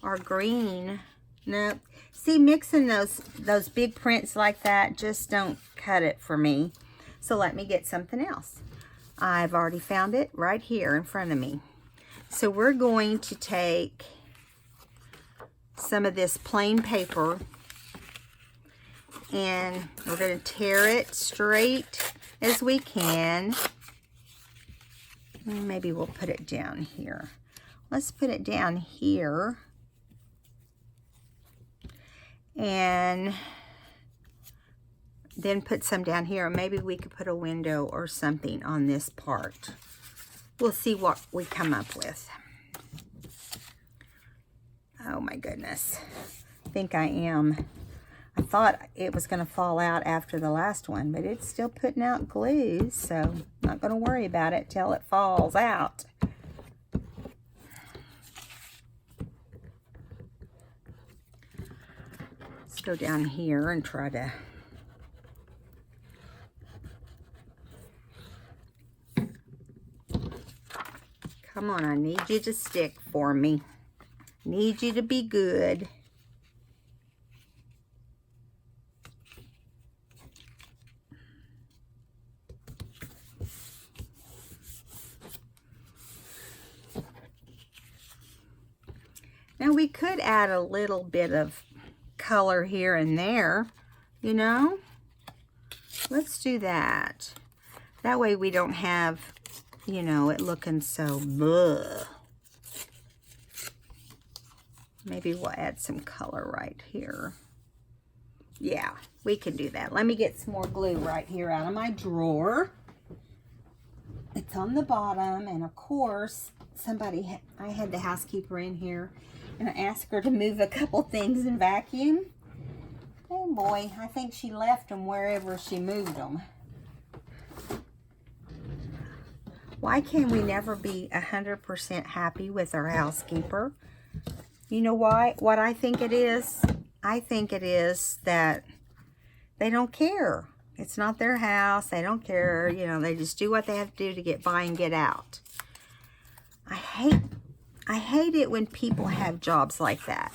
or green. No, see, mixing those big prints like that just don't cut it for me. So let me get something else. I've already found it right here in front of me. So we're going to take some of this plain paper and we're going to tear it straight as we can. Maybe we'll put it down here. Let's put it down here. And then put some down here. Maybe we could put a window or something on this part. We'll see what we come up with. Oh my goodness. I think I am. I thought it was going to fall out after the last one, but it's still putting out glue, so I'm not going to worry about it till it falls out. Let's go down here and try to come on, I need you to stick for me. Need you to be good. Now we could add a little bit of color here and there, you know. Let's do that. That way we don't have, you know, it looking so bleh. Maybe we'll add some color right here. Yeah, we can do that. Let me get some more glue right here out of my drawer. It's on the bottom, and of course, I had the housekeeper in here, and I asked her to move a couple things and vacuum. Oh boy, I think she left them wherever she moved them. Why can we never be 100% happy with our housekeeper? You know why? What I think it is? I think it is that they don't care. It's not their house. They don't care. You know, they just do what they have to do to get by and get out. I hate it when people have jobs like that.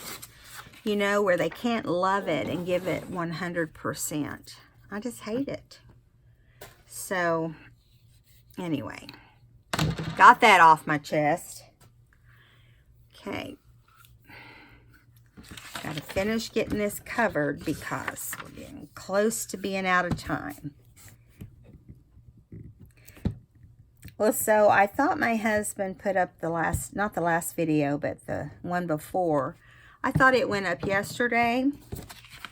You know, where they can't love it and give it 100%. I just hate it. So, anyway. Got that off my chest. Okay. Got to finish getting this covered because we're getting close to being out of time. Well, so I thought my husband put up not the last video, but the one before. I thought it went up yesterday,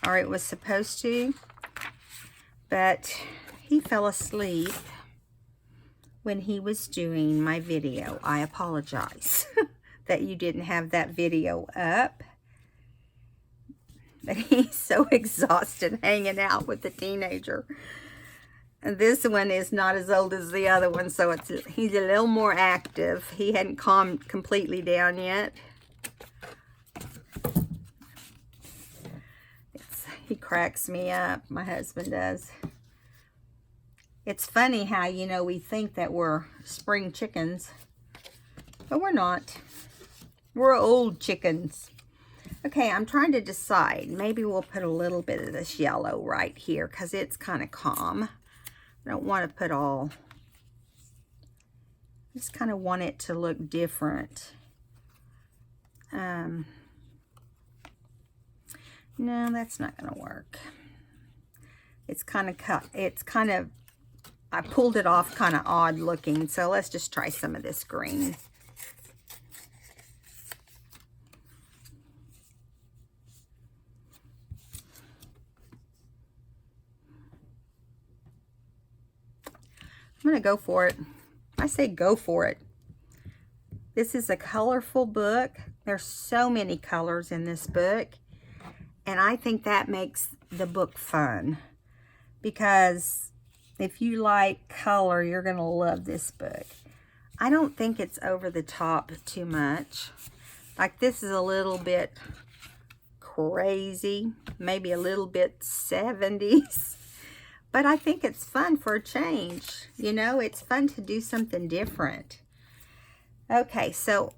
or it was supposed to, but he fell asleep when he was doing my video. I apologize that you didn't have that video up. But he's so exhausted hanging out with the teenager. And this one is not as old as the other one, so he's a little more active. He hadn't calmed completely down yet. He cracks me up, my husband does. It's funny how, you know, we think that we're spring chickens, but we're not. We're old chickens. Okay, I'm trying to decide. Maybe we'll put a little bit of this yellow right here because it's kind of calm. I don't want to put all. I just kind of want it to look different. No, that's not going to work. It's kind of, I pulled it off kind of odd looking. So let's just try some of this green. I'm going to go for it. I say go for it. This is a colorful book. There's so many colors in this book. And I think that makes the book fun. Because if you like color, you're going to love this book. I don't think it's over the top too much. Like this is a little bit crazy. Maybe a little bit 70s. But I think it's fun for a change. You know, it's fun to do something different. Okay, so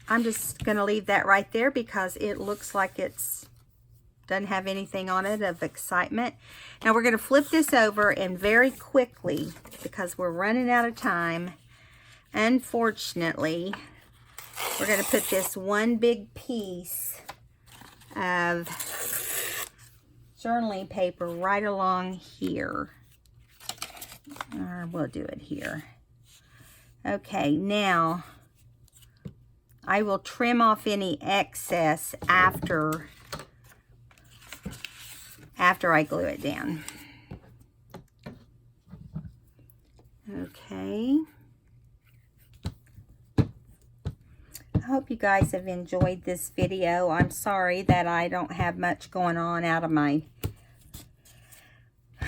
I'm just going to leave that right there because it looks like it's doesn't have anything on it of excitement. Now we're going to flip this over and very quickly, because we're running out of time, unfortunately, we're going to put this one big piece of journaling paper right along here. Or we'll do it here. Okay, now I will trim off any excess after I glue it down. Okay. I hope you guys have enjoyed this video. I'm sorry that I don't have much going on I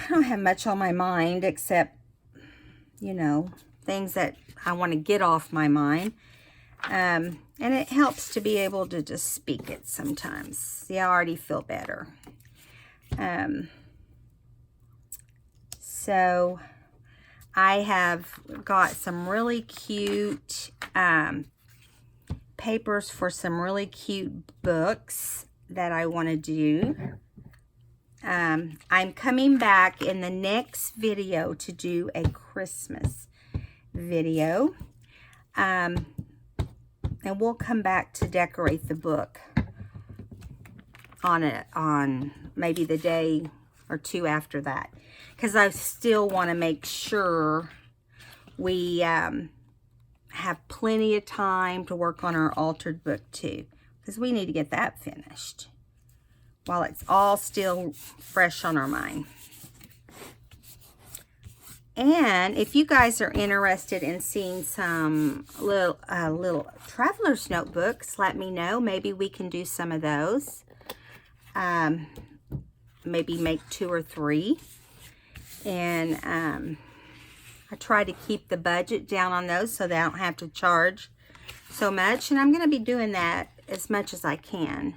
don't have much on my mind except, you know, things that I want to get off my mind. And it helps to be able to just speak it sometimes. See, I already feel better. So I have got some really cute papers for some really cute books that I want to do. I'm coming back in the next video to do a Christmas video. And we'll come back to decorate the book on maybe the day or two after that, because I still want to make sure we have plenty of time to work on our altered book too, because we need to get that finished while it's all still fresh on our mind. And if you guys are interested in seeing some little traveler's notebooks, let me know. Maybe we can do some of those. Maybe make 2 or 3. And I try to keep the budget down on those so that I don't have to charge so much. And I'm going to be doing that as much as I can.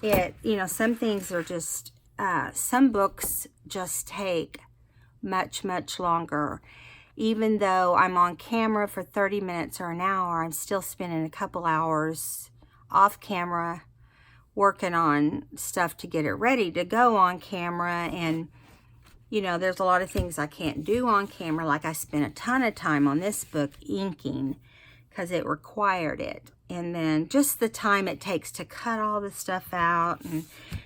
You know, some things are just, some books just take much longer. Even though I'm on camera for 30 minutes or an hour, I'm still spending a couple hours off camera working on stuff to get it ready to go on camera. And you know, there's a lot of things I can't do on camera. Like I spent a ton of time on this book inking because it required it. And then just the time it takes to cut all the stuff out, and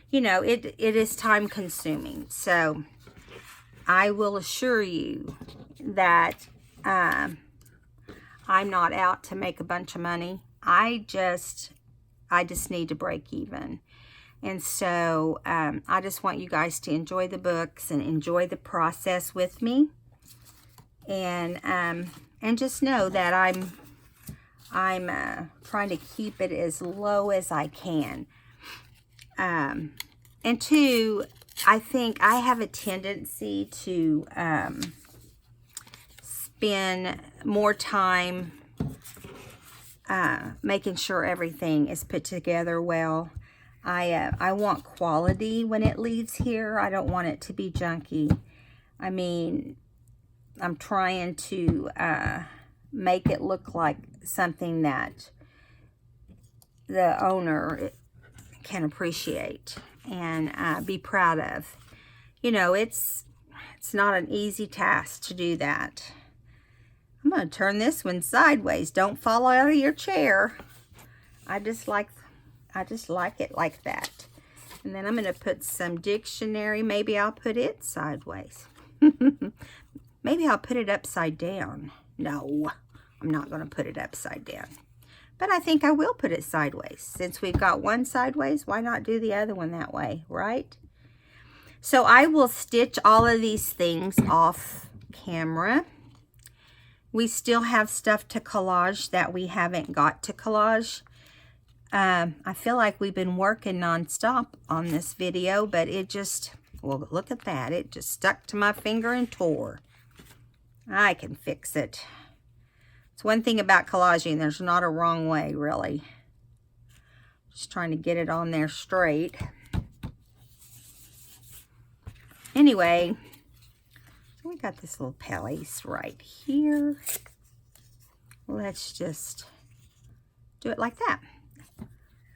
you know, it is time consuming. So I will assure you that I'm not out to make a bunch of money. I just need to break even. And so I just want you guys to enjoy the books and enjoy the process with me. And just know that I'm trying to keep it as low as I can. And 2, I think I have a tendency to spend more time making sure everything is put together well. I want quality when it leaves here. I don't want it to be junky. I mean, I'm trying to make it look like something that the owner can appreciate and be proud of. You know, it's not an easy task to do that. I'm going to turn this one sideways. Don't fall out of your chair. I just like it like that. And then I'm going to put some dictionary. Maybe I'll put it sideways. Maybe I'll put it upside down. No, I'm not going to put it upside down. But I think I will put it sideways. Since we've got one sideways, why not do the other one that way, right? So I will stitch all of these things off camera. We still have stuff to collage that we haven't got to collage. I feel like we've been working nonstop on this video, but it just, well, look at that. It just stuck to my finger and tore. I can fix it. It's one thing about collaging, there's not a wrong way, really. Just trying to get it on there straight. Anyway, so we got this little place right here. Let's just do it like that.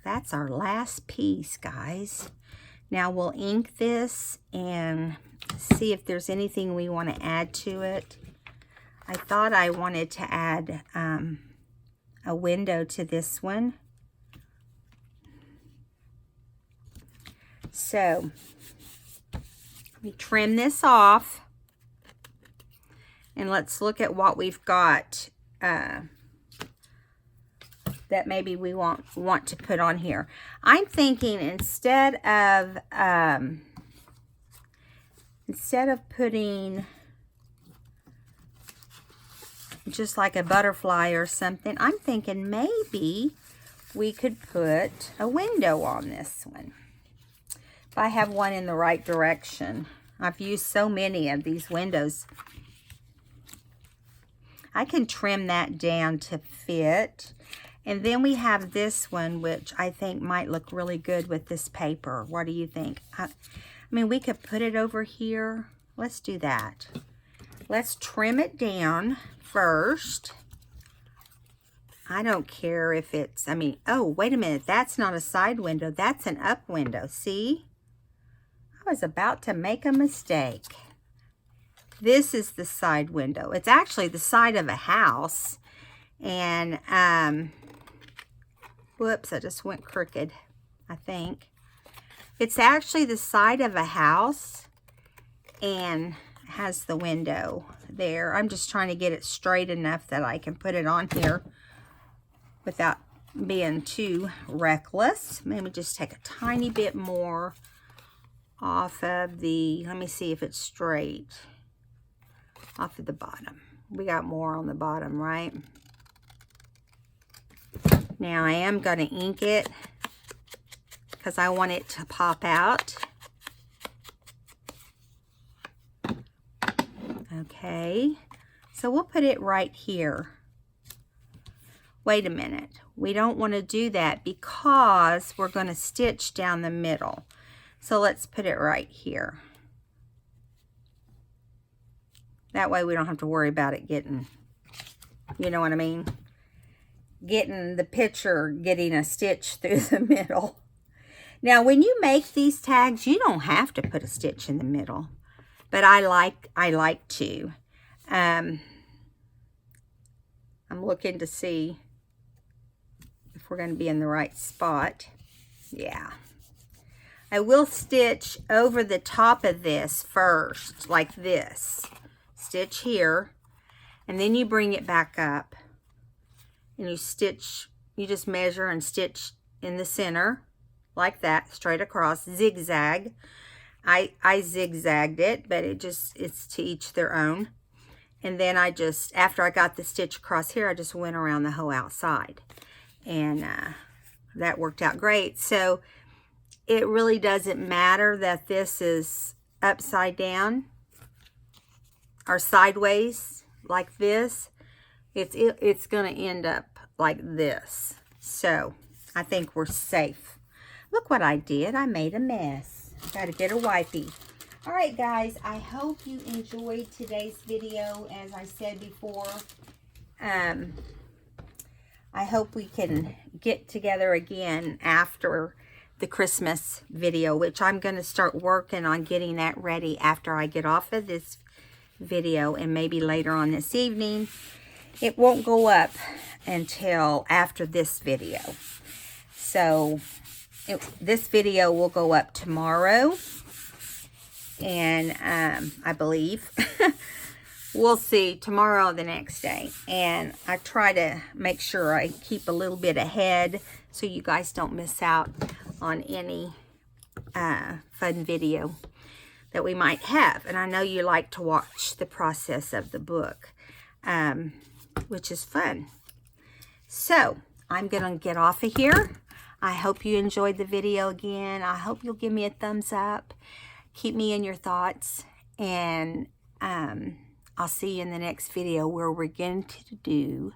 That's our last piece, guys. Now we'll ink this and see if there's anything we want to add to it. I thought I wanted to add a window to this one. So let me trim this off. And let's look at what we've got that maybe we want to put on here. I'm thinking instead of putting just like a butterfly or something, I'm thinking maybe we could put a window on this one. If I have one in the right direction. I've used so many of these windows. I can trim that down to fit. And then we have this one, which I think might look really good with this paper. What do you think? I mean, we could put it over here. Let's do that. Let's trim it down first. I don't care if it's, I mean, oh, wait a minute. That's not a side window. That's an up window. See? I was about to make a mistake. This is the side window. It's actually the side of a house. And, whoops, I just went crooked, I think. It's actually the side of a house and has the window there. I'm just trying to get it straight enough that I can put it on here without being too reckless. Maybe just take a tiny bit more off of the, let me see if it's straight, off of the bottom. We got more on the bottom, right? Now I am going to ink it because I want it to pop out. Okay, so we'll put it right here. Wait a minute. We don't want to do that because we're going to stitch down the middle. So let's put it right here. That way we don't have to worry about it getting, you know what I mean? Getting the picture, getting a stitch through the middle. Now, when you make these tags, you don't have to put a stitch in the middle, but I like to. I'm looking to see if we're going to be in the right spot. Yeah. I will stitch over the top of this first, like this. Stitch here, and then you bring it back up. And you stitch, you just measure and stitch in the center like that, straight across, zigzag. I zigzagged it, but it's to each their own. And then I just, after I got the stitch across here, I just went around the whole outside. And that worked out great. So it really doesn't matter that this is upside down or sideways like this. It's going to end up like this. So I think we're safe. Look what I did. I made a mess. Got to get a wipey. All right, guys, I hope you enjoyed today's video. As I said before, I hope we can get together again after the Christmas video, which I'm going to start working on getting that ready after I get off of this video, and maybe later on this evening. It won't go up until after this video. So this video will go up tomorrow, and I believe we'll see tomorrow or the next day. And I try to make sure I keep a little bit ahead so you guys don't miss out on any fun video that we might have. And I know you like to watch the process of the book, which is fun. So I'm gonna get off of here. I hope you enjoyed the video again. I hope you'll give me a thumbs up. Keep me in your thoughts, and I'll see you in the next video where we're going to do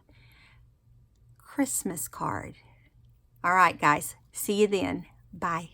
Christmas card. All right, guys. See you then. Bye.